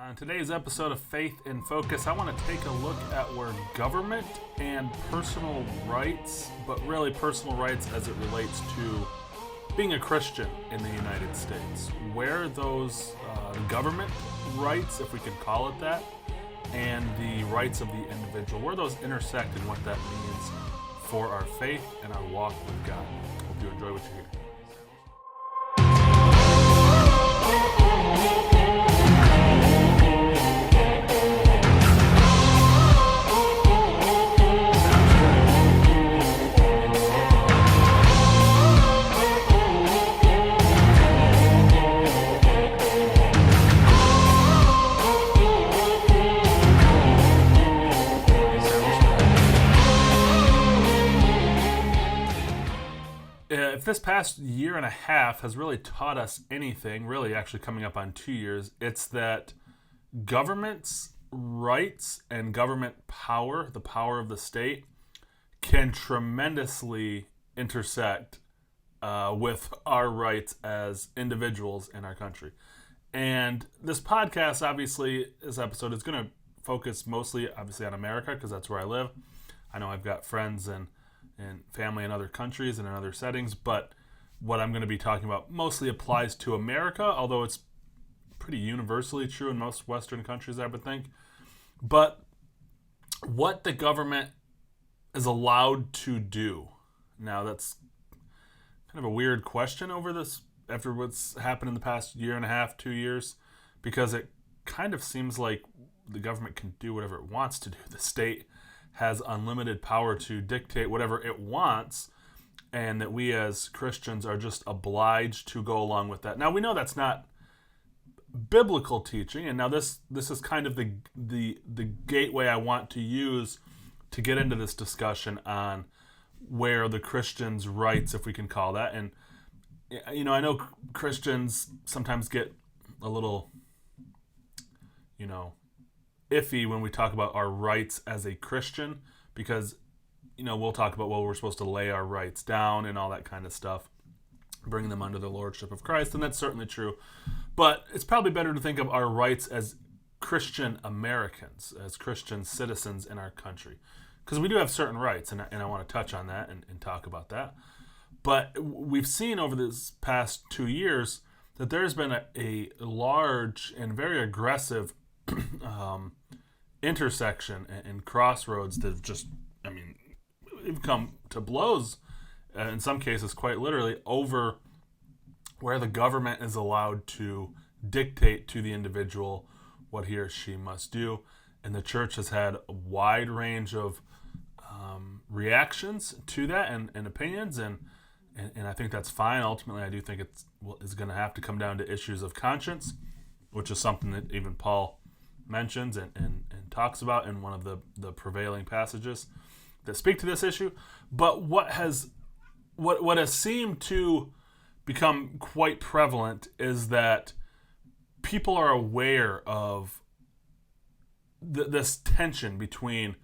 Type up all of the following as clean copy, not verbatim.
On today's episode of Faith in Focus, I want to take a look at where government and personal rights, but really personal rights as it relates to being a Christian in the United States, where those government rights, if we can call it that, and the rights of the individual, where those intersect and what that means for our faith and our walk with God. Hope you enjoy what you hear. If this past year and a half has really taught us anything, really actually coming up on 2 years, it's that government's rights and government power, the power of the state, can tremendously intersect with our rights as individuals in our country. And this podcast, obviously, this episode is going to focus mostly, obviously, on America because that's where I live. I know I've got friends and family in other countries and in other settings, but what I'm going to be talking about mostly applies to America, although it's pretty universally true in most Western countries, I would think. But what the government is allowed to do. Now, that's kind of a weird question after what's happened in the past year and a half, 2 years, because it kind of seems like the government can do whatever it wants to do. The state has unlimited power to dictate whatever it wants, and that we as Christians are just obliged to go along with that. Now, we know that's not biblical teaching, and now this is kind of the gateway I want to use to get into this discussion on where the Christians' rights, if we can call that, and I know Christians sometimes get a little, iffy when we talk about our rights as a Christian, because we'll talk about, we're supposed to lay our rights down and all that kind of stuff, bring them under the lordship of Christ, and that's certainly true. But it's probably better to think of our rights as Christian Americans, as Christian citizens in our country, because we do have certain rights, and I want to touch on that and talk about that. But we've seen over this past 2 years that there's been a large and very aggressive intersection and crossroads that have just, we've come to blows, in some cases quite literally, over where the government is allowed to dictate to the individual what he or she must do. And the church has had a wide range of reactions to that and opinions, and I think that's fine. Ultimately, I do think it's going to have to come down to issues of conscience, which is something that even Paul mentions and talks about in one of the prevailing passages that speak to this issue. But what has seemed to become quite prevalent is that people are aware of this tension between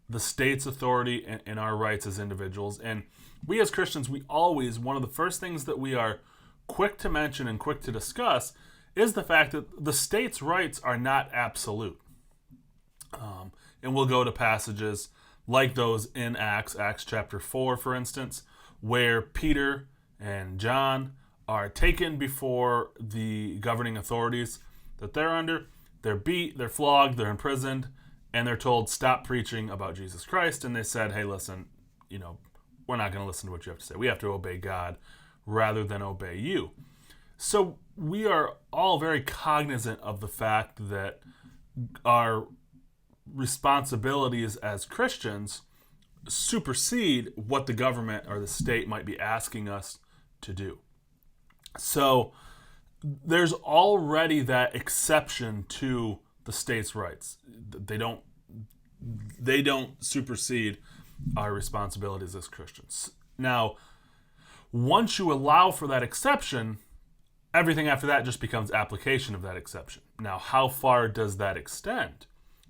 the state's authority and our rights as individuals. And we as Christians, one of the first things that we are quick to mention and quick to discuss is the fact that the state's rights are not absolute. And we'll go to passages like those in Acts chapter 4, for instance, where Peter and John are taken before the governing authorities that they're under. They're beat, they're flogged, they're imprisoned, and they're told, stop preaching about Jesus Christ. And they said, hey, listen, we're not going to listen to what you have to say. We have to obey God rather than obey you. So we are all very cognizant of the fact that our responsibilities as Christians supersede what the government or the state might be asking us to do. So there's already that exception to the state's rights. They don't supersede our responsibilities as Christians. Now, once you allow for that exception, everything after that just becomes application of that exception. Now, how far does that extend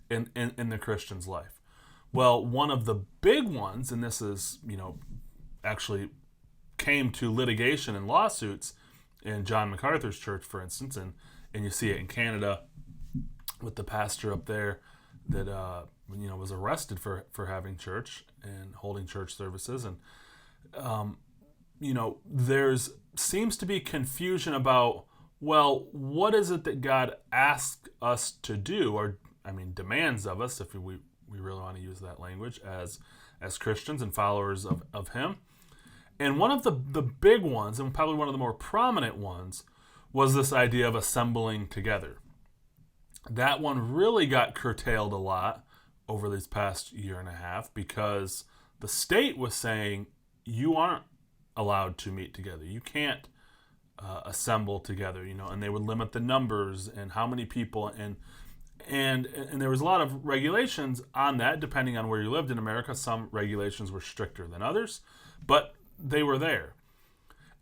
in the Christian's life? Well, one of the big ones, and this is, actually came to litigation and lawsuits in John MacArthur's church, for instance, and you see it in Canada with the pastor up there that was arrested for having church and holding church services. And there's seems to be confusion about, well, what is it that God asks us to do, or demands of us, if we really want to use that language, as Christians and followers of Him. And one of the big ones, and probably one of the more prominent ones, was this idea of assembling together. That one really got curtailed a lot over this past year and a half, because the state was saying you aren't allowed to meet together. You can't assemble together, and they would limit the numbers and how many people, and there was a lot of regulations on that depending on where you lived in America. Some regulations were stricter than others, but they were there.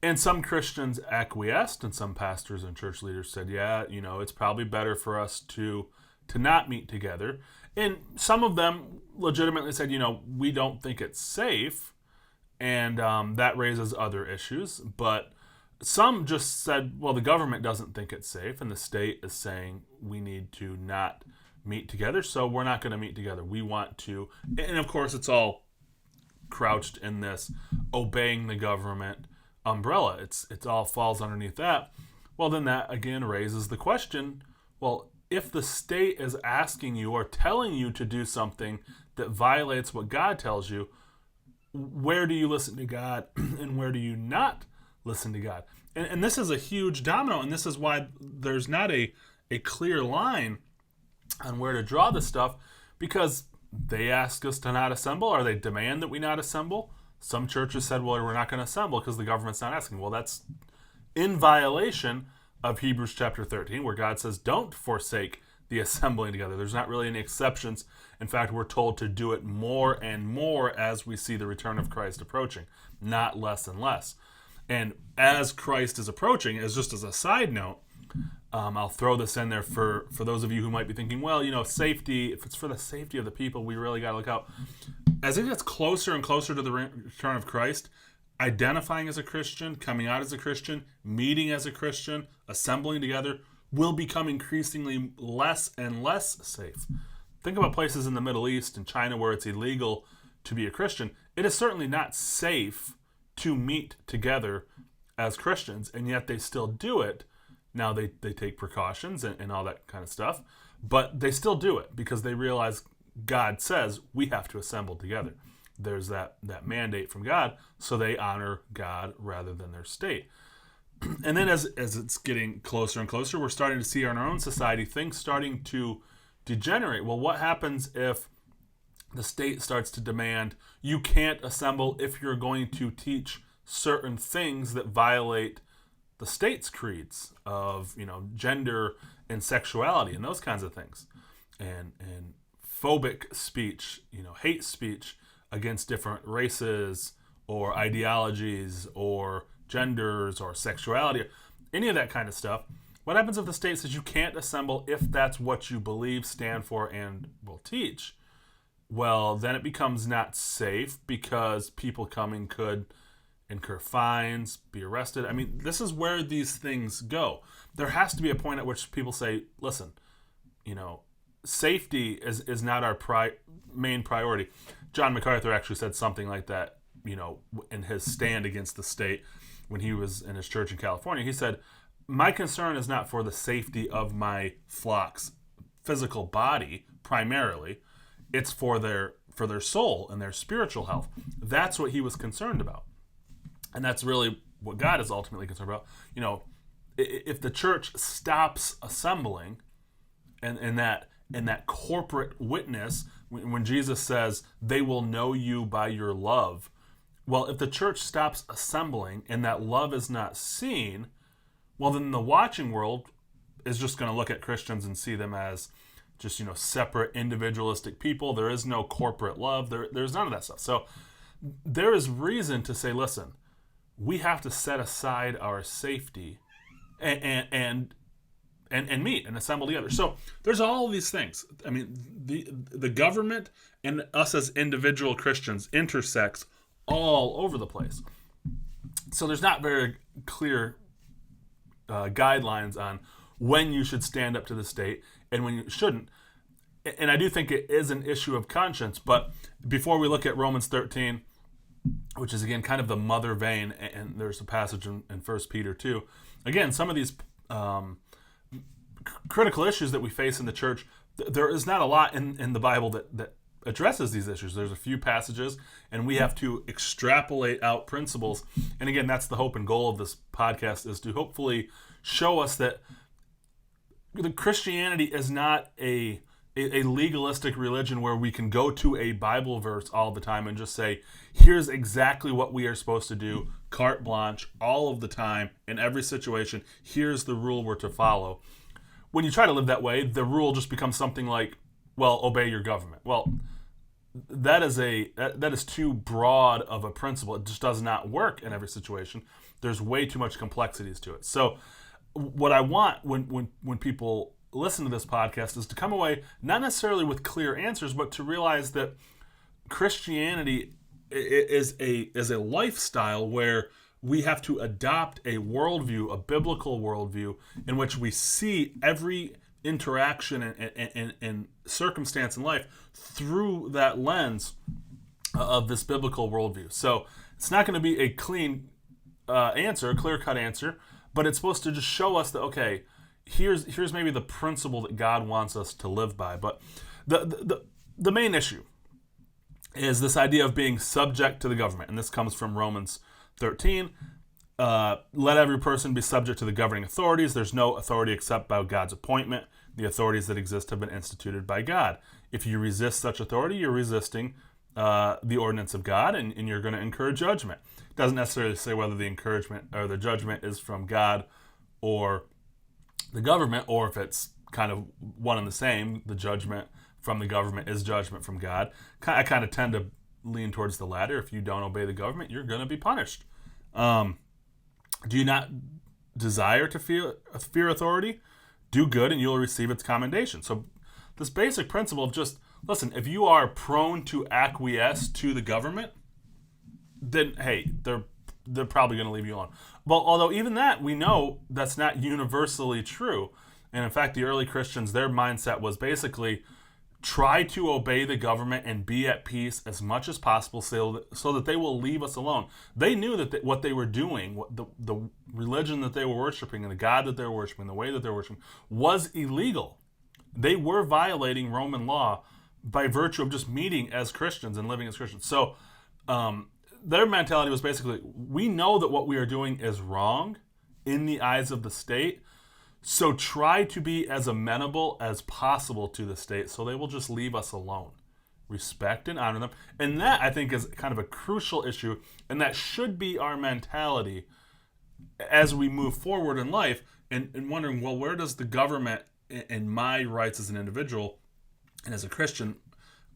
And some Christians acquiesced, and some pastors and church leaders said, yeah, it's probably better for us to not meet together. And some of them legitimately said, we don't think it's safe, and that raises other issues. But some just said, well, the government doesn't think it's safe, and the state is saying we need to not meet together, so we're not going to meet together. We want to, and of course it's all crouched in this obeying the government umbrella. It all falls underneath that. Well, then that again raises the question, well, if the state is asking you or telling you to do something that violates what God tells you, where do you listen to God and where do you not listen to God? And this is a huge domino, and this is why there's not a clear line on where to draw this stuff, because they ask us to not assemble, or they demand that we not assemble. Some churches said, well, we're not going to assemble because the government's not asking. Well, that's in violation of Hebrews chapter 13, where God says, don't forsake the assembling together. There's not really any exceptions. In fact, we're told to do it more and more as we see the return of Christ approaching, not less and less. And as Christ is approaching, as just as a side note, I'll throw this in there for those of you who might be thinking, well, safety, if it's for the safety of the people, we really got to look out. As it gets closer and closer to the return of Christ, identifying as a Christian, coming out as a Christian, meeting as a Christian, assembling together will become increasingly less and less safe. Think about places in the Middle East and China where it's illegal to be a Christian. It is certainly not safe to meet together as Christians, and yet they still do it. Now they take precautions and all that kind of stuff, but they still do it because they realize God says we have to assemble together. There's that mandate from God, so they honor God rather than their state. And then as it's getting closer and closer, we're starting to see in our own society things starting to degenerate. Well, what happens if the state starts to demand you can't assemble if you're going to teach certain things that violate the state's creeds of, gender and sexuality and those kinds of things, and phobic speech, hate speech against different races or ideologies or genders or sexuality, any of that kind of stuff. What happens if the state says you can't assemble if that's what you believe, stand for, and will teach? Well, then it becomes not safe because people coming could incur fines, be arrested. This is where these things go. There has to be a point at which people say, listen, safety is not our main priority. John MacArthur actually said something like that, in his stand against the state when he was in his church in California. He said, my concern is not for the safety of my flock's physical body primarily. It's for their soul and their spiritual health. That's what he was concerned about. And that's really what God is ultimately concerned about. If the church stops assembling and that corporate witness, when Jesus says they will know you by your love, well, if the church stops assembling and that love is not seen, well, then the watching world is just going to look at Christians and see them as just, separate individualistic people. There is no corporate love. There's none of that stuff. So there is reason to say, listen, we have to set aside our safety and meet and assemble together. So there's all of these things. The government and us as individual Christians intersects all over the place. So there's not very clear guidelines on when you should stand up to the state and when you shouldn't. And I do think it is an issue of conscience. But before we look at Romans 13, which is, again, kind of the mother vein, and there's a passage in 1 Peter 2. Again, some of these critical issues that we face in the church, there is not a lot in the Bible that addresses these issues. There's a few passages, and we have to extrapolate out principles. And again, that's the hope and goal of this podcast, is to hopefully show us that the Christianity is not a legalistic religion where we can go to a Bible verse all the time and just say, here's exactly what we are supposed to do, carte blanche, all of the time, in every situation. Here's the rule we're to follow. When you try to live that way, the rule just becomes something like, well, obey your government. Well, that is too broad of a principle. It just does not work in every situation. There's way too much complexities to it. So what I want when people listen to this podcast is to come away not necessarily with clear answers, but to realize that Christianity is a lifestyle where we have to adopt a worldview, a biblical worldview, in which we see every interaction and circumstance in life through that lens of this biblical worldview. So it's not going to be a clean answer, a clear-cut answer, but it's supposed to just show us that, okay, here's maybe the principle that God wants us to live by. But the main issue is this idea of being subject to the government, and this comes from Romans 13. Let every person be subject to the governing authorities. There's no authority except by God's appointment. The authorities that exist have been instituted by God. If you resist such authority, you're resisting the ordinance of God, and you're going to incur judgment. It doesn't necessarily say whether the encouragement or the judgment is from God or the government, or if it's kind of one and the same. The judgment from the government is judgment from God. I kind of tend to lean towards the latter. If you don't obey the government, you're going to be punished. Do you not desire to fear authority? Do good and you'll receive its commendation. So this basic principle of just, listen, if you are prone to acquiesce to the government, then, hey, they're probably going to leave you alone. But although even that, we know that's not universally true. And in fact, the early Christians, their mindset was basically try to obey the government and be at peace as much as possible so that they will leave us alone. They knew that what they were doing, what the religion that they were worshiping and the God that they were worshiping, the way that they were worshiping, was illegal. They were violating Roman law by virtue of just meeting as Christians and living as Christians. So their mentality was basically, we know that what we are doing is wrong in the eyes of the state, so try to be as amenable as possible to the state so they will just leave us alone. Respect and honor them. And that, I think, is kind of a crucial issue, and that should be our mentality as we move forward in life, and wondering, well, where does the government and my rights as an individual and as a Christian,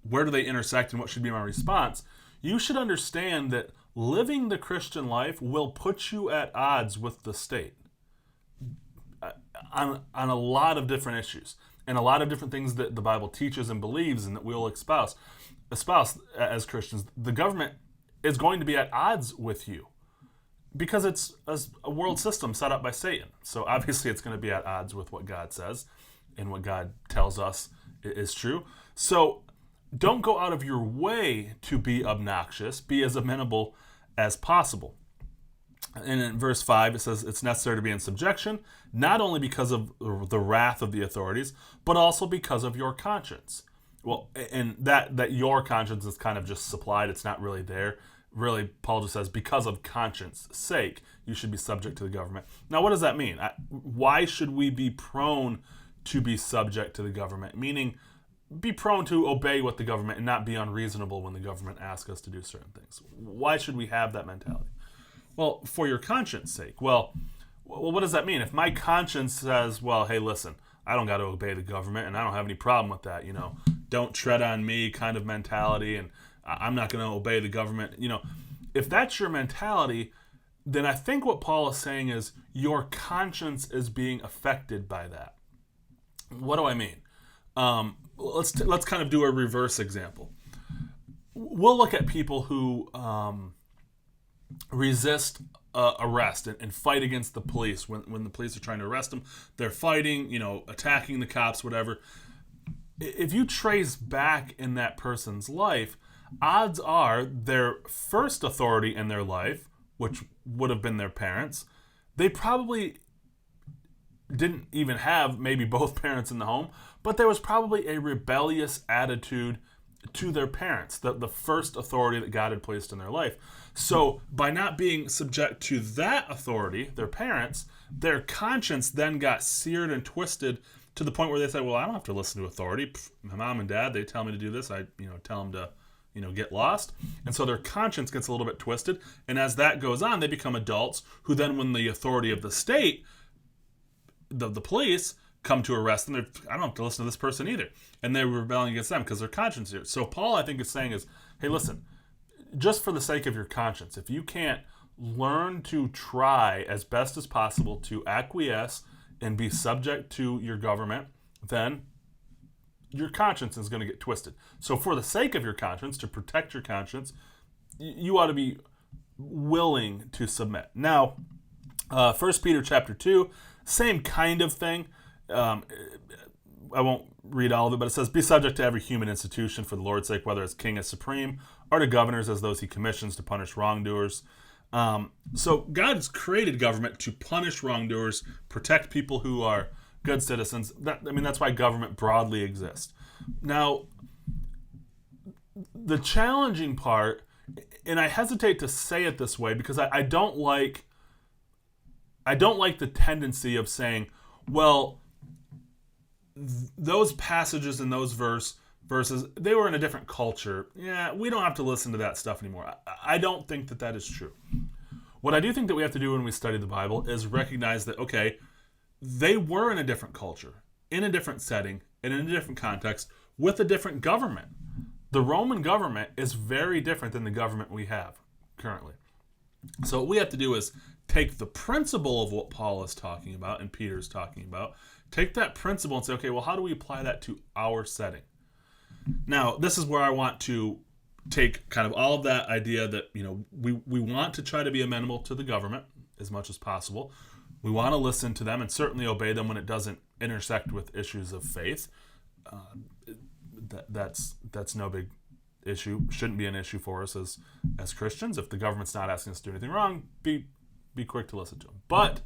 where do they intersect and what should be my response? You should understand that living the Christian life will put you at odds with the state on a lot of different issues and a lot of different things that the Bible teaches and believes and that we'll espouse as Christians. The government is going to be at odds with you because it's a world system set up by Satan. So obviously it's going to be at odds with what God says and what God tells us is true. So don't go out of your way to be obnoxious. Be as amenable as possible. And in verse 5, it says it's necessary to be in subjection, not only because of the wrath of the authorities, but also because of your conscience. Well, and that your conscience is kind of just supplied. It's not really there. Really, Paul just says, because of conscience sake, you should be subject to the government. Now, what does that mean? Why should we be prone to be subject to the government? Meaning, be prone to obey what the government and not be unreasonable when the government asks us to do certain things. Why should we have that mentality? Well, for your conscience sake. Well, what does that mean? If my conscience says, well, hey, listen, I don't got to obey the government and I don't have any problem with that, don't tread on me kind of mentality, and I'm not going to obey the government. If that's your mentality, then I think what Paul is saying is your conscience is being affected by that. What do I mean? Let's kind of do a reverse example. We'll look at people who resist arrest and fight against the police when the police are trying to arrest them. They're fighting, attacking the cops, whatever. If you trace back in that person's life, odds are their first authority in their life, which would have been their parents, they probably didn't even have maybe both parents in the home, but there was probably a rebellious attitude to their parents, the first authority that God had placed in their life. So by not being subject to that authority, their parents, their conscience then got seared and twisted to the point where they said, well, I don't have to listen to authority. My mom and dad, they tell me to do this. I tell them to get lost. And so their conscience gets a little bit twisted. And as that goes on, they become adults who then, when the authority of the state, the police, come to arrest them, I don't have to listen to this person either. And they're rebelling against them because their conscience here. So Paul, I think, is saying is, hey, listen, just for the sake of your conscience, if you can't learn to try as best as possible to acquiesce and be subject to your government, then your conscience is going to get twisted. So for the sake of your conscience, to protect your conscience, you ought to be willing to submit. Now, 1 Peter chapter 2, same kind of thing. I won't read all of it, but it says, be subject to every human institution for the Lord's sake, whether as king as supreme, or to governors as those he commissions to punish wrongdoers. So God's created government to punish wrongdoers, protect people who are good citizens. That's why government broadly exists. Now, the challenging part, and I hesitate to say it this way because I don't like the tendency of saying, well, those passages in those verses, they were in a different culture. Yeah, we don't have to listen to that stuff anymore. I don't think that is true. What I do think that we have to do when we study the Bible is recognize that, okay, they were in a different culture, in a different setting, and in a different context, with a different government. The Roman government is very different than the government we have currently. So what we have to do is take the principle of what Paul is talking about and Peter's talking about, take that principle and say, okay, well, how do we apply that to our setting? Now, this is where I want to take kind of all of that idea that, we want to try to be amenable to the government as much as possible. We want to listen to them and certainly obey them when it doesn't intersect with issues of faith. That's no big issue. Shouldn't be an issue for us as Christians. If the government's not asking us to do anything wrong, be quick to listen to them. But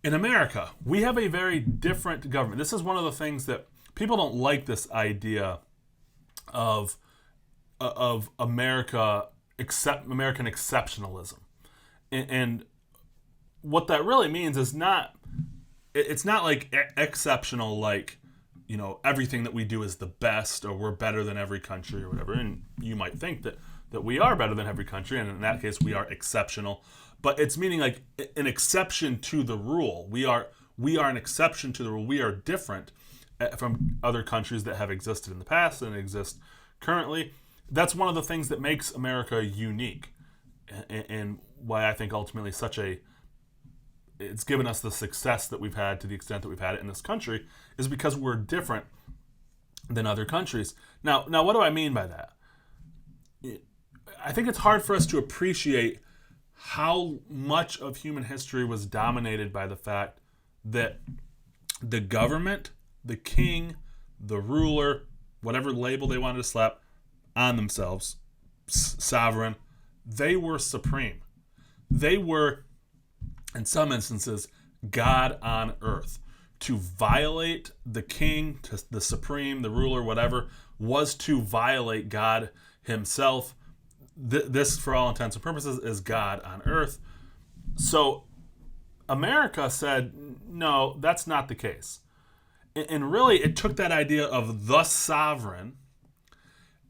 in America, we have a very different government. This is one of the things that people don't like, this idea of American exceptionalism. And what that really means is it's not like exceptional, like, everything that we do is the best or we're better than every country or whatever. And you might think that we are better than every country, and in that case we are exceptional. But it's meaning like an exception to the rule. We are an exception to the rule. We are different from other countries that have existed in the past and exist currently. That's one of the things that makes America unique, and why I think ultimately it's given us the success that we've had to the extent that we've had it in this country, is because we're different than other countries. Now what do I mean by that? I think it's hard for us to appreciate how much of human history was dominated by the fact that the government, the king, the ruler, whatever label they wanted to slap on themselves, sovereign, they were supreme. They were, in some instances, God on earth. To violate the king, the supreme, the ruler, whatever, was to violate God himself. This, for all intents and purposes, is God on earth. So America said, no, that's not the case. And really, it took that idea of the sovereign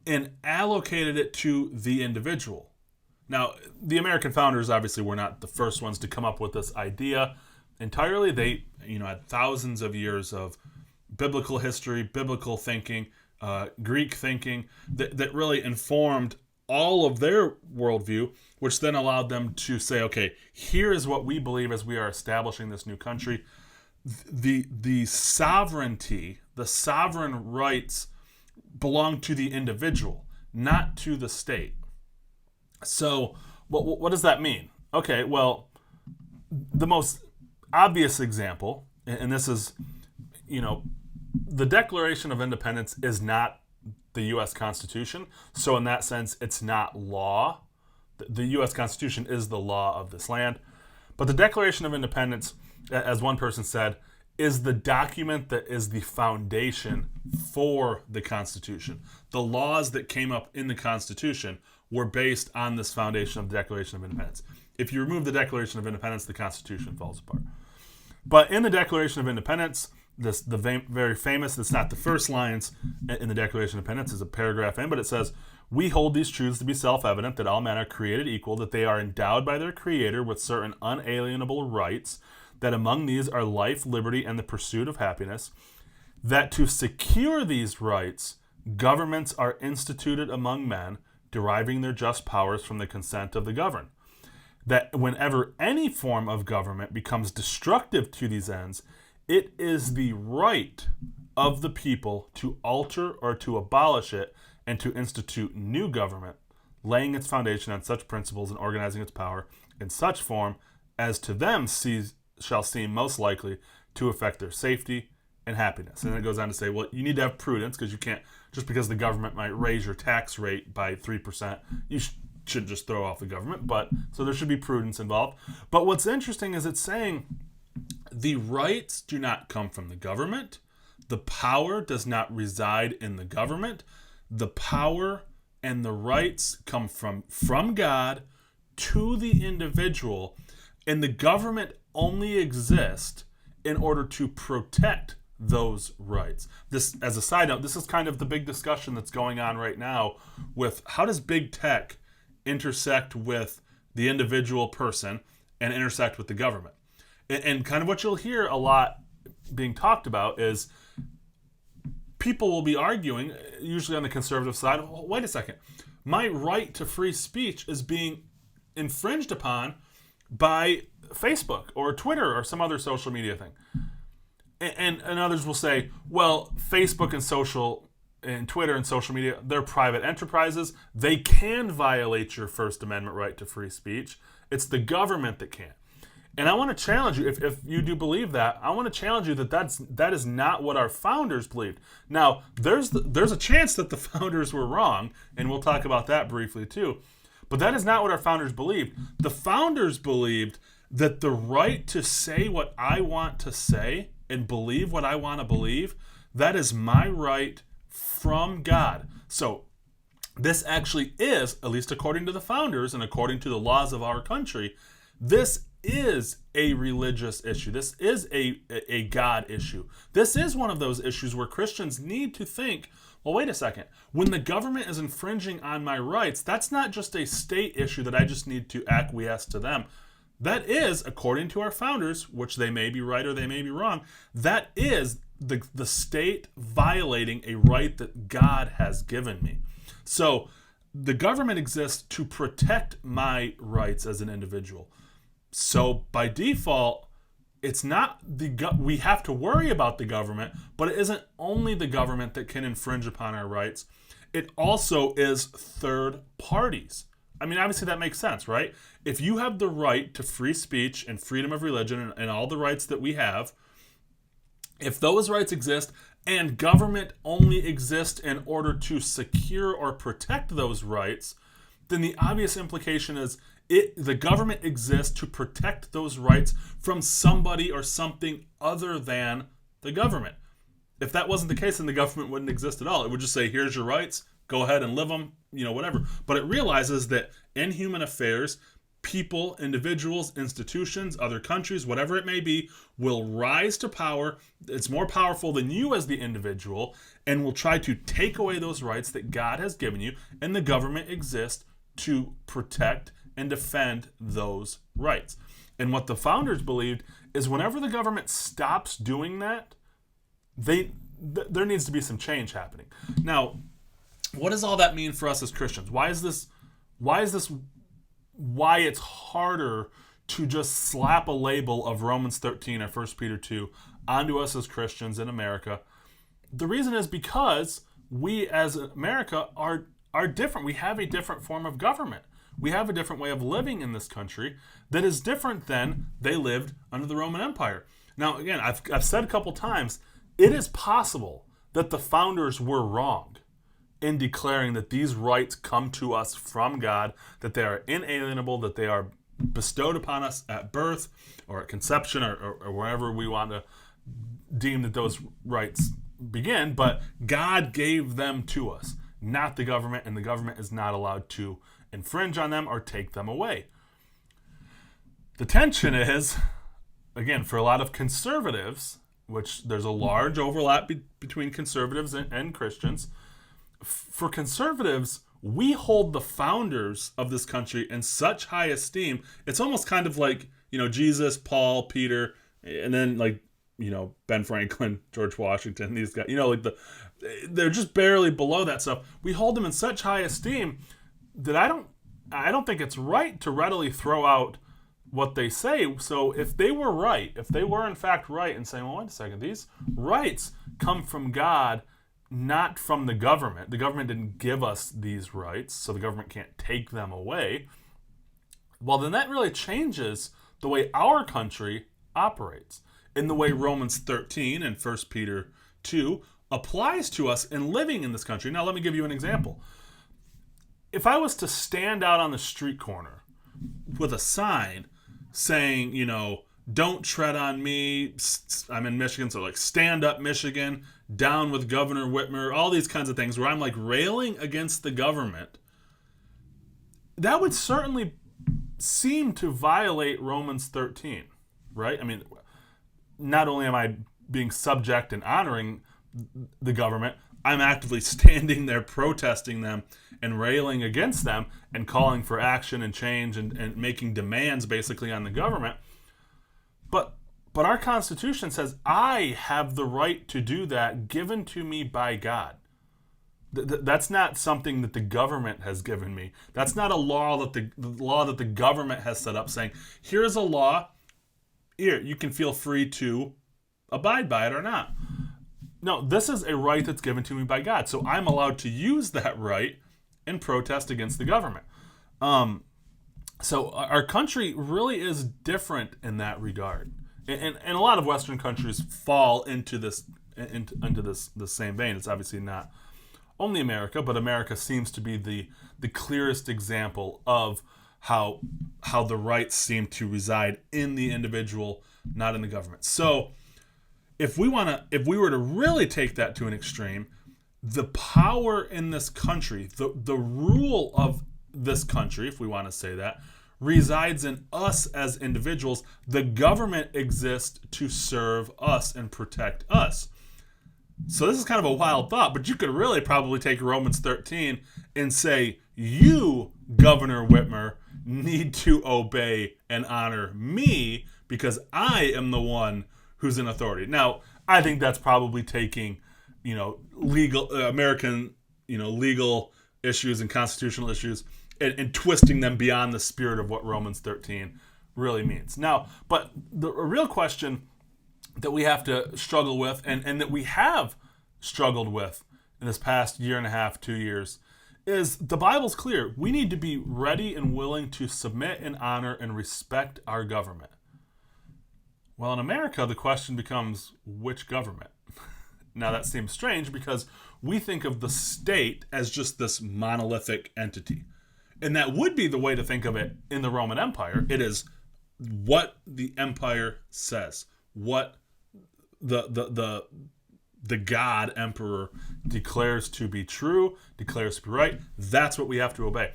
and allocated it to the individual. Now, the American founders obviously were not the first ones to come up with this idea entirely. They, had thousands of years of biblical history, biblical thinking, Greek thinking that really informed all of their worldview, which then allowed them to say, okay, here is what we believe as we are establishing this new country. The sovereignty, the sovereign rights belong to the individual, not to the state. So what does that mean? Okay, well, the most obvious example, and this is, you know, the Declaration of Independence is not the U.S. Constitution. So, in that sense, it's not law. The U.S. Constitution is the law of this land. But the Declaration of Independence, as one person said, is the document that is the foundation for the Constitution. The laws that came up in the Constitution were based on this foundation of the Declaration of Independence. If you remove the Declaration of Independence, the Constitution falls apart. But in the Declaration of Independence, very famous, it's not the first lines in the Declaration of Independence, is a paragraph in, but it says, "We hold these truths to be self-evident, that all men are created equal, that they are endowed by their Creator with certain unalienable rights, that among these are life, liberty, and the pursuit of happiness, that to secure these rights, governments are instituted among men, deriving their just powers from the consent of the governed. That whenever any form of government becomes destructive to these ends, it is the right of the people to alter or to abolish it and to institute new government, laying its foundation on such principles and organizing its power in such form as to them shall seem most likely to affect their safety and happiness." And then it goes on to say, well, you need to have prudence, because you can't, just because the government might raise your tax rate by 3%, you should just throw off the government. But so there should be prudence involved. But what's interesting is it's saying the rights do not come from the government. The power does not reside in the government. The power and the rights come from God to the individual, and the government only exists in order to protect those rights. This, as a side note, this is kind of the big discussion that's going on right now with how does big tech intersect with the individual person and intersect with the government. And kind of what you'll hear a lot being talked about is people will be arguing, usually on the conservative side, well, wait a second, my right to free speech is being infringed upon by Facebook or Twitter or some other social media thing. And others will say, well, Facebook and Twitter and social media, they're private enterprises. They can violate your First Amendment right to free speech. It's the government that can't. And I want to challenge you, if you do believe that, I want to challenge you that is not what our founders believed. Now, there's a chance that the founders were wrong, and we'll talk about that briefly too. But that is not what our founders believed. The founders believed that the right to say what I want to say and believe what I want to believe, that is my right from God. So this actually is, at least according to the founders and according to the laws of our country, this is a religious issue. This is a God issue. This is one of those issues where Christians need to think, well, wait a second. When the government is infringing on my rights, that's not just a state issue that I just need to acquiesce to them. That is, according to our founders, which they may be right or they may be wrong, that is the state violating a right that God has given me. So the government exists to protect my rights as an individual. So by default, it's not we have to worry about the government, but it isn't only the government that can infringe upon our rights. It also is third parties. I mean, obviously that makes sense, right? If you have the right to free speech and freedom of religion and all the rights that we have, if those rights exist and government only exists in order to secure or protect those rights, then the obvious implication is the government exists to protect those rights from somebody or something other than the government. If that wasn't the case, then the government wouldn't exist at all. It would just say, here's your rights, go ahead and live them, whatever. But it realizes that in human affairs, people, individuals, institutions, other countries, whatever it may be, will rise to power. It's more powerful than you as the individual, and will try to take away those rights that God has given you, and the government exists to protect and defend those rights. And what the founders believed is whenever the government stops doing that, there needs to be some change happening. Now, what does all that mean for us as Christians? Why it's harder to just slap a label of Romans 13 or 1 Peter 2 onto us as Christians in America? The reason is because we as America are different. We have a different form of government. We have a different way of living in this country that is different than they lived under the Roman Empire. Now, again, I've said a couple times, it is possible that the founders were wrong in declaring that these rights come to us from God, that they are inalienable, that they are bestowed upon us at birth or at conception or wherever we want to deem that those rights begin. But God gave them to us, not the government, and the government is not allowed to infringe on them or take them away. The tension is, again, for a lot of conservatives, which there's a large overlap between conservatives and Christians. For conservatives, we hold the founders of this country in such high esteem. It's almost kind of like, Jesus, Paul, Peter, and then Ben Franklin, George Washington, these guys, they're just barely below that stuff. We hold them in such high esteem that I don't think it's right to readily throw out what they say. So if they were right, if they were in fact right in saying, well, wait a second, these rights come from God, not from the government. The government didn't give us these rights, so the government can't take them away. Well, then that really changes the way our country operates, in the way Romans 13 and 1 Peter 2 applies to us in living in this country. Now, let me give you an example. If I was to stand out on the street corner with a sign saying, don't tread on me, I'm in Michigan, so stand up Michigan, down with Governor Whitmer, all these kinds of things where I'm railing against the government, that would certainly seem to violate Romans 13, right? I mean, not only am I being subject and honoring the government, I'm actively standing there protesting them and railing against them and calling for action and change and making demands basically on the government. But our Constitution says I have the right to do that given to me by God. That's not something that the government has given me. That's not a law that the government has set up saying, here's a law, here, you can feel free to abide by it or not. No, this is a right that's given to me by God. So I'm allowed to use that right in protest against the government. So our country really is different in that regard. And a lot of Western countries fall into this same vein. It's obviously not only America, but America seems to be the clearest example of how the rights seem to reside in the individual, not in the government. So if we were to really take that to an extreme, the power in this country, the rule of this country, if we want to say that, resides in us as individuals. The government exists to serve us and protect us. So this is kind of a wild thought, but you could really probably take Romans 13 and say, you, Governor Whitmer, need to obey and honor me because I am the one who's in authority. Now, I think that's probably taking, legal American, legal issues and constitutional issues and twisting them beyond the spirit of what Romans 13 really means. Now, but the real question that we have to struggle with and that we have struggled with in this past year and a half, 2 years, is the Bible's clear. We need to be ready and willing to submit and honor and respect our government. Well, in America, the question becomes, which government? Now, that seems strange because we think of the state as just this monolithic entity. And that would be the way to think of it in the Roman Empire. It is what the empire says, what the God emperor declares to be true, declares to be right. That's what we have to obey.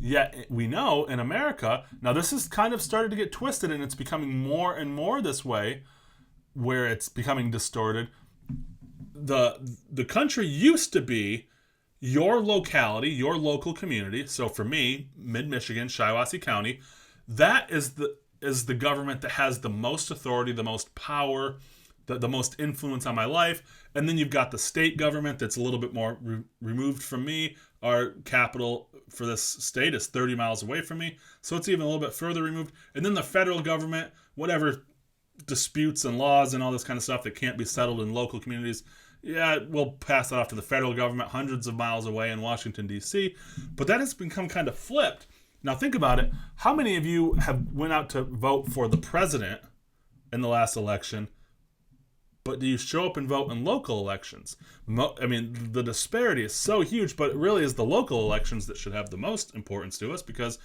Yet we know in America, now this has kind of started to get twisted and it's becoming more and more this way, where it's becoming distorted. The country used to be your locality, your local community. So for me, mid-Michigan, Shiawassee County, that is the government that has the most authority, the most power, the most influence on my life. And then you've got the state government that's a little bit more removed from me. Our capital for this state is 30 miles away from me, so it's even a little bit further removed. And then the federal government, whatever disputes and laws and all this kind of stuff that can't be settled in local communities, yeah, we'll pass that off to the federal government hundreds of miles away in Washington, D.C. But that has become kind of flipped. Now think about it. How many of you have went out to vote for the president in the last election, but do you show up and vote in local elections? I mean, the disparity is so huge, but it really is the local elections that should have the most importance to us, because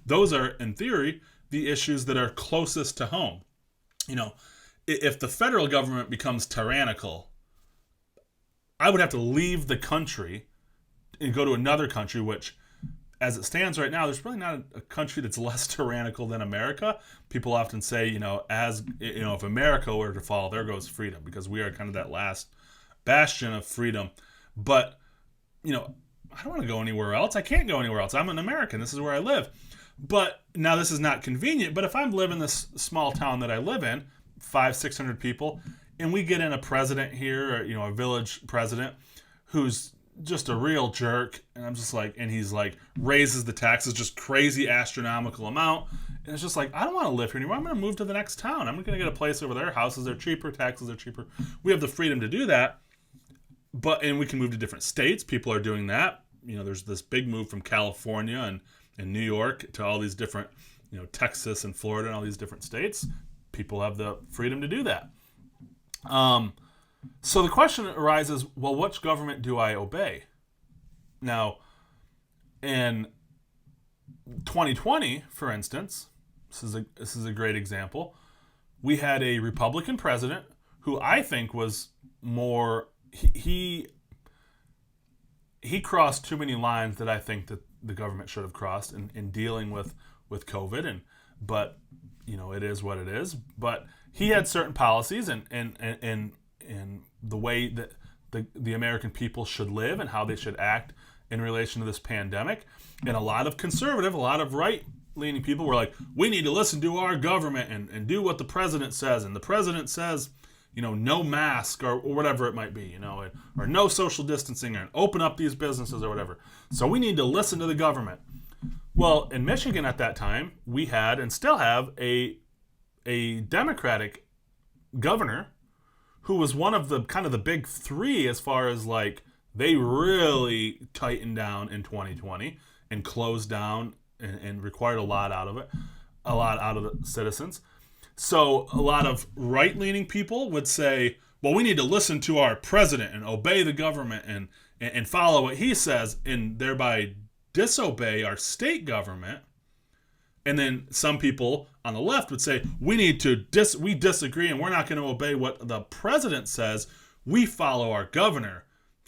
those are, in theory, the issues that are closest to home. You know, if the federal government becomes tyrannical, I would have to leave the country and go to another country, which, as it stands right now, there's really not a country that's less tyrannical than America. People often say, if America were to fall, there goes freedom, because we are kind of that last bastion of freedom. But, I don't want to go anywhere else. I can't go anywhere else. I'm an American. This is where I live. But now this is not convenient. But if I'm living in this small town that I live in, 500-600 people, and we get in a president here, or, a village president who's just a real jerk, and I'm just like, and he's like raises the taxes just crazy astronomical amount, and it's just like, I don't want to live here anymore. I'm going to move to the next town. I'm going to get a place over there. Houses are cheaper, taxes are cheaper. We have the freedom to do that, and we can move to different states. People are doing that. There's this big move from California and New York to all these different, Texas and Florida and all these different states. People have the freedom to do that. So the question arises, well, which government do I obey? Now, in 2020, for instance, this is a great example. We had a Republican president who I think was more, he crossed too many lines that I think that the government should have crossed in dealing with COVID, but it is what it is. But he had certain policies and the way that the American people should live and how they should act in relation to this pandemic. And a lot of right-leaning people were like, we need to listen to our government and do what the president says. And the president says, no mask or whatever it might be, or no social distancing, and open up these businesses or whatever. So we need to listen to the government. Well, in Michigan at that time, we had and still have a Democratic governor who was one of the kind of the big three as far as like they really tightened down in 2020 and closed down and required a lot out of the citizens. So a lot of right-leaning people would say, well, we need to listen to our president and obey the government and follow what he says, and thereby disobey our state government. And then some people on the left would say, we disagree and we're not going to obey what the president says. We follow our governor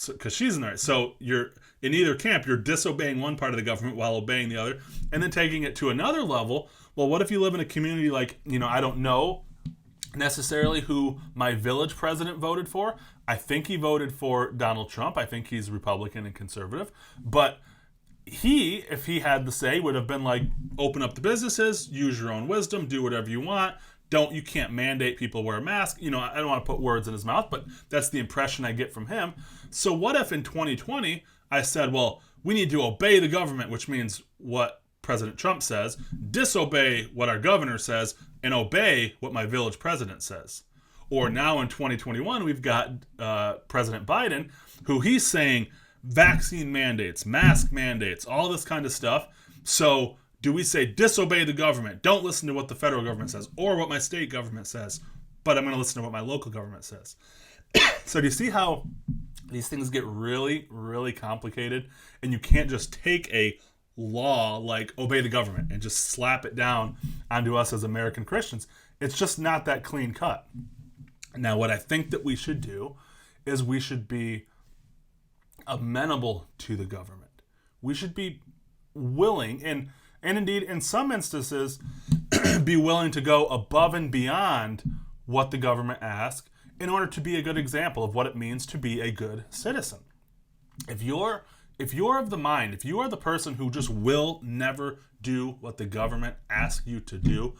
because she's in there. So you're in either camp. You're disobeying one part of the government while obeying the other, and then taking it to another level. Well, what if you live in a community like, I don't know necessarily who my village president voted for. I think he voted for Donald Trump. I think he's Republican and conservative. But if he had the say, would have been like, open up the businesses, use your own wisdom, do whatever you want. You can't mandate people wear a mask. I don't want to put words in his mouth, but that's the impression I get from him. So what if in 2020 I said, well, we need to obey the government, which means what President Trump says, disobey what our governor says, and obey what my village president says. Or now in 2021, we've got President Biden, who he's saying vaccine mandates, mask mandates, all this kind of stuff. So do we say disobey the government, don't listen to what the federal government says or what my state government says, but I'm going to listen to what my local government says? So do you see how these things get really, really complicated? And you can't just take a law like obey the government and just slap it down onto us as American Christians. It's just not that clean cut. Now, what I think that we should do is we should be amenable to the government. We should be willing and indeed in some instances be willing to go above and beyond what the government asks in order to be a good example of what it means to be a good citizen. If you're of the mind, if you are the person who just will never do what the government asks you to do,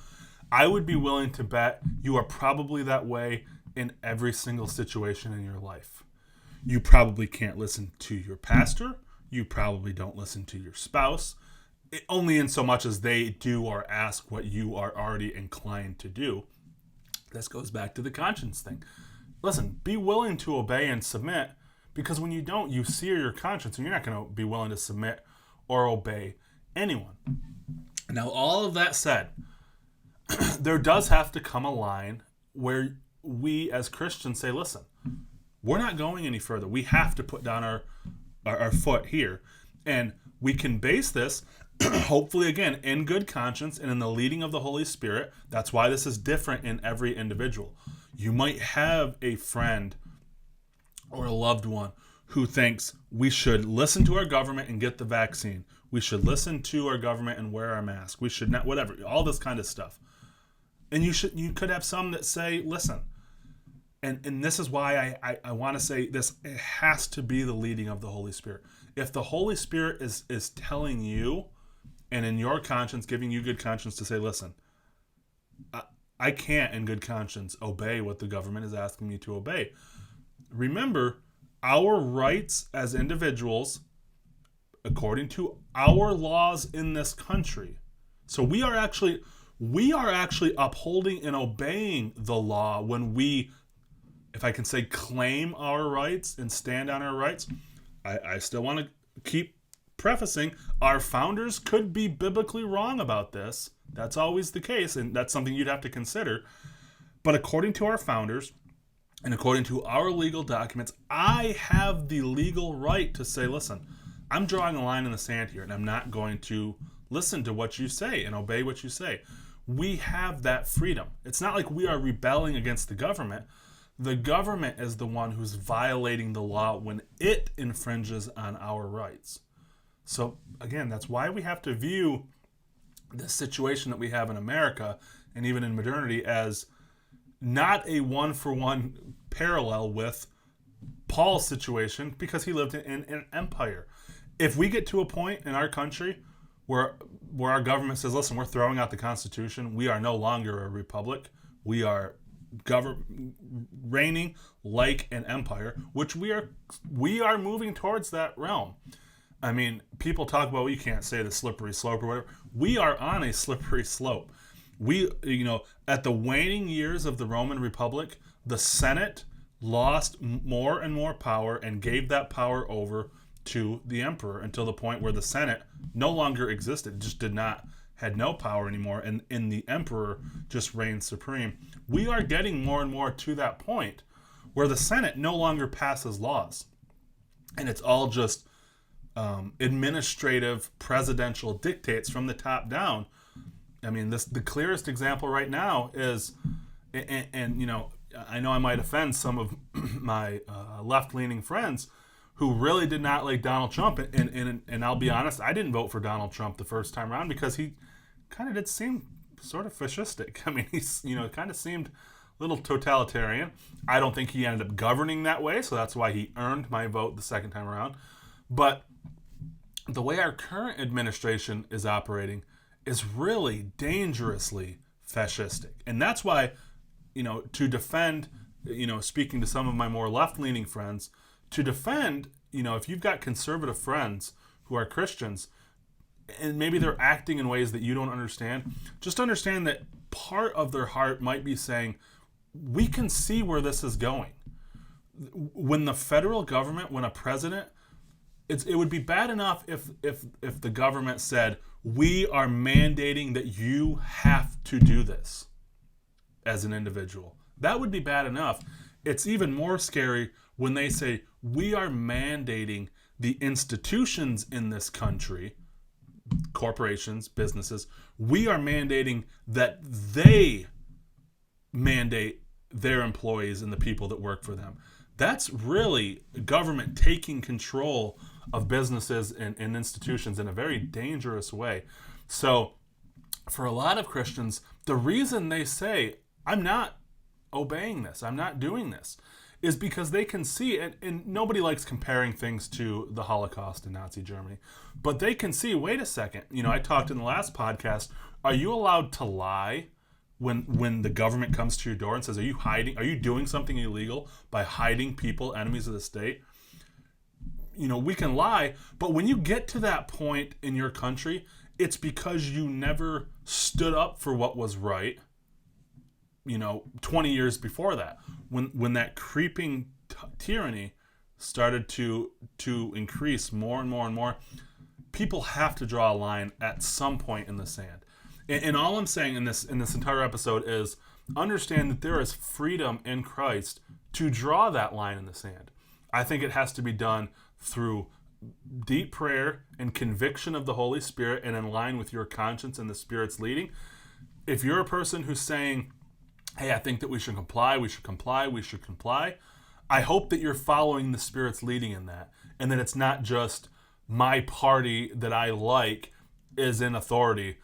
I would be willing to bet you are probably that way in every single situation in your life. You probably can't listen to your pastor. You probably don't listen to your spouse, only in so much as they do or ask what you are already inclined to do. This goes back to the conscience thing. Listen, be willing to obey and submit, because when you don't, you sear your conscience and you're not going to be willing to submit or obey. anyone. Now, all of that said, there does have to come a line where we as Christians say, listen, we're not going any further. We have to put down our foot here. And we can base this, hopefully, again, in good conscience and in the leading of the Holy Spirit. That's why this is different in every individual. You might have a friend or a loved one who thinks we should listen to our government and get the vaccine. We should listen to our government and wear our mask. We should not, whatever, all this kind of stuff. And you could have some that say, listen, and this is why I want to say this, it has to be the leading of the Holy Spirit. If the Holy Spirit is telling you, and in your conscience, giving you good conscience to say, listen, I can't in good conscience obey what the government is asking me to obey. Remember, our rights as individuals, according to our laws in this country. So we are actually upholding and obeying the law when we, if I can say, claim our rights and stand on our rights. I still want to keep prefacing, our founders could be biblically wrong about this. That's always the case, and that's something you'd have to consider. But according to our founders, and according to our legal documents, I have the legal right to say, listen, I'm drawing a line in the sand here, and I'm not going to listen to what you say and obey what you say. We have that freedom. It's not like we are rebelling against the government. The government is the one who's violating the law when it infringes on our rights. So, again, that's why we have to view this situation that we have in America and even in modernity as not a one-for-one parallel with Paul's situation, because he lived in an empire. If we get to a point in our country where our government says, listen, we're throwing out the Constitution, we are no longer a republic, we are reigning like an empire, which we are moving towards that realm. I mean, people talk about, well, you can't say the slippery slope or whatever. We are on a slippery slope. We, at the waning years of the Roman Republic, the Senate lost more and more power and gave that power over to the emperor until the point where the Senate no longer existed, just had no power anymore, and the emperor just reigned supreme. We are getting more and more to that point where the Senate no longer passes laws, and it's all just administrative presidential dictates from the top down. I mean, the clearest example right now is, and I know I might offend some of my left-leaning friends who really did not like Donald Trump, and I'll be honest, I didn't vote for Donald Trump the first time around because he kind of did seem sort of fascistic. I mean, he's kind of seemed a little totalitarian. I don't think he ended up governing that way, so that's why he earned my vote the second time around. But the way our current administration is operating is really dangerously fascistic. And that's why, to defend, speaking to some of my more left-leaning friends, to defend, if you've got conservative friends who are Christians, and maybe they're acting in ways that you don't understand, just understand that part of their heart might be saying, we can see where this is going. When the federal government, when a president, it would be bad enough if the government said, we are mandating that you have to do this as an individual. That would be bad enough. It's even more scary when they say, we are mandating the institutions in this country, corporations, businesses, we are mandating that they mandate their employees and the people that work for them. That's really government taking control of businesses and institutions in a very dangerous way. So for a lot of Christians, the reason they say, I'm not obeying this, I'm not doing this, is because they can see, and nobody likes comparing things to the Holocaust in Nazi Germany, but they can see, wait a second, I talked in the last podcast, are you allowed to lie when the government comes to your door and says, are you doing something illegal by hiding people, enemies of the state? We can lie, but when you get to that point in your country, it's because you never stood up for what was right, 20 years before that, when that creeping tyranny started to increase more and more and more. people have to draw a line at some point in the sand. And all I'm saying in this entire episode is understand that there is freedom in Christ to draw that line in the sand. I think it has to be done through deep prayer and conviction of the Holy Spirit and in line with your conscience and the Spirit's leading. If you're a person who's saying, hey, I think that we should comply, I hope that you're following the Spirit's leading in that, and that it's not just my party that I like is in authority.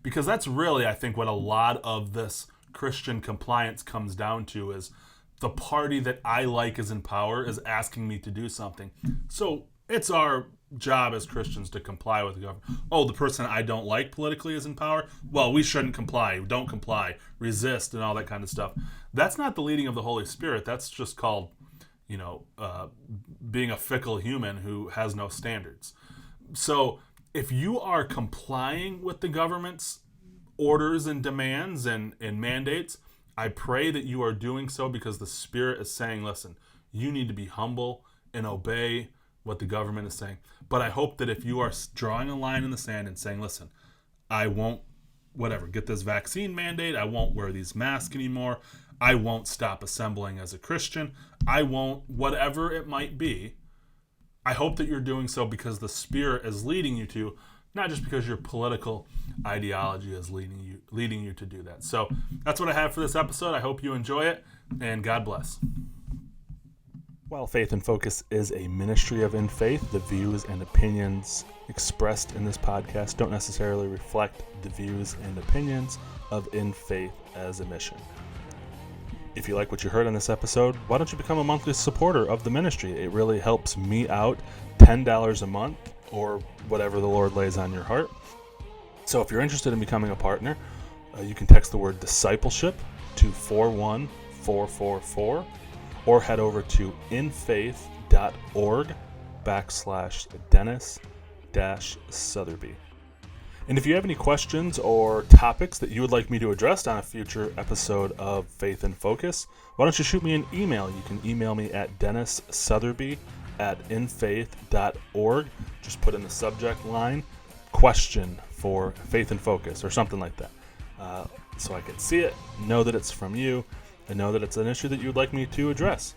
Because that's really, I think, what a lot of this Christian compliance comes down to is the party that I like is in power is asking me to do something. So it's our job as Christians to comply with the government. Oh, the person I don't like politically is in power? Well, we shouldn't comply. Don't comply. Resist and all that kind of stuff. That's not the leading of the Holy Spirit. That's just called, being a fickle human who has no standards. So if you are complying with the government's orders and demands and mandates, I pray that you are doing so because the Spirit is saying, listen, you need to be humble and obey what the government is saying. But I hope that if you are drawing a line in the sand and saying, listen, I won't, get this vaccine mandate, I won't wear these masks anymore, I won't stop assembling as a Christian, I won't, whatever it might be, I hope that you're doing so because the Spirit is leading you to, not just because your political ideology is leading you to do that. So that's what I have for this episode. I hope you enjoy it, and God bless. While Faith in Focus is a ministry of In Faith, the views and opinions expressed in this podcast don't necessarily reflect the views and opinions of In Faith as a mission. If you like what you heard on this episode, why don't you become a monthly supporter of the ministry? It really helps me out. $10 a month or whatever the Lord lays on your heart. So if you're interested in becoming a partner, you can text the word discipleship to 41444 or head over to infaith.org/Dennis-Sotheby. And if you have any questions or topics that you would like me to address on a future episode of Faith in Focus, why don't you shoot me an email? You can email me at dennissotheby@infaith.org. Just put in the subject line, question for Faith in Focus or something like that. So I can see it, know that it's from you, and know that it's an issue that you would like me to address.